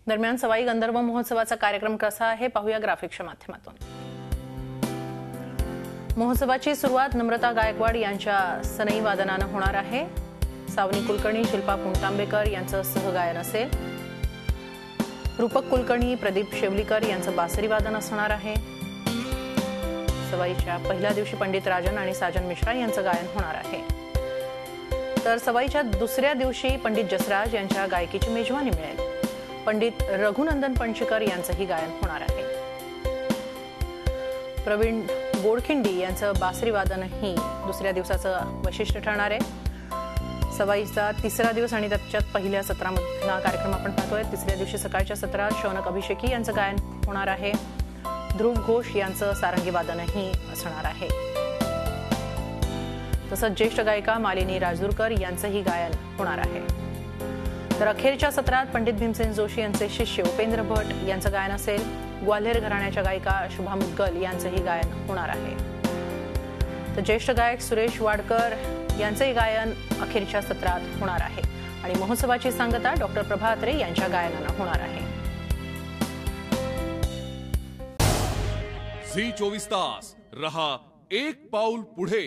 दरम्यान सवाई गंधर्व महोत्सवाचा कार्यक्रम कसा आहे पाहूया ग्राफिक्सच्या माध्यमातून। महोत्सवाची सुरुवात नम्रता गायकवाड यांच्या सनई वादनाने होणार आहे। सावनी कुलकर्णी, शिल्पा पुणतांबेकर यांचं सहगायन असेल। रूपक कुलकर्णी, प्रदीप शेवलीकर यांचं बासरी वादन असणार आहे। सवाईच्या पहिल्या दिवशी पंडित राजन आणि साजन मिश्रा यांचं गायन होणार आहे। तर सवाईच्या दुसऱ्या दिवशी पंडित जसराज यांच्या गायकीची मेजवानी मिळेल। पंडित रघुनंदन पंचकर यांचंही गायन होणार आहे। प्रवीण गोडखिंडी यांचं बासरी वादनही दुसऱ्या दिवसाचं वैशिष्ट्य ठरणार आहे। सवाईचा तिसरा दिवस आणि त्याच्यात पहिल्या सत्रामधला कार्यक्रम आपण पाहतोय। तिसऱ्या दिवशी सकाळच्या सत्रात शौनक अभिषेकी यांचं गायन होणार आहे। ध्रुव घोष यांचं सारंगी वादनही असणार आहे। तसंच ज्येष्ठ गायिका मालिनी राजदुरकर यांचंही गायन होणार आहे। तर अखेरच्या सत्रात पंडित भीमसेन जोशी यांचे शिष्य उपेंद्र भट यांचं गायन असेल। ग्वाल्हेर घराण्याच्या गायिका शुभा मुद्गल यांचंही गायन होणार आहे। तर ज्येष्ठ गायक सुरेश वाडकर यांचंही गायन अखेरच्या सत्रात होणार आहे आणि महोत्सवाची सांगता डॉक्टर प्रभा अत्रे यांच्या गायनानं होणार आहे। झी 24 तास रहा एक पाऊल पुढे।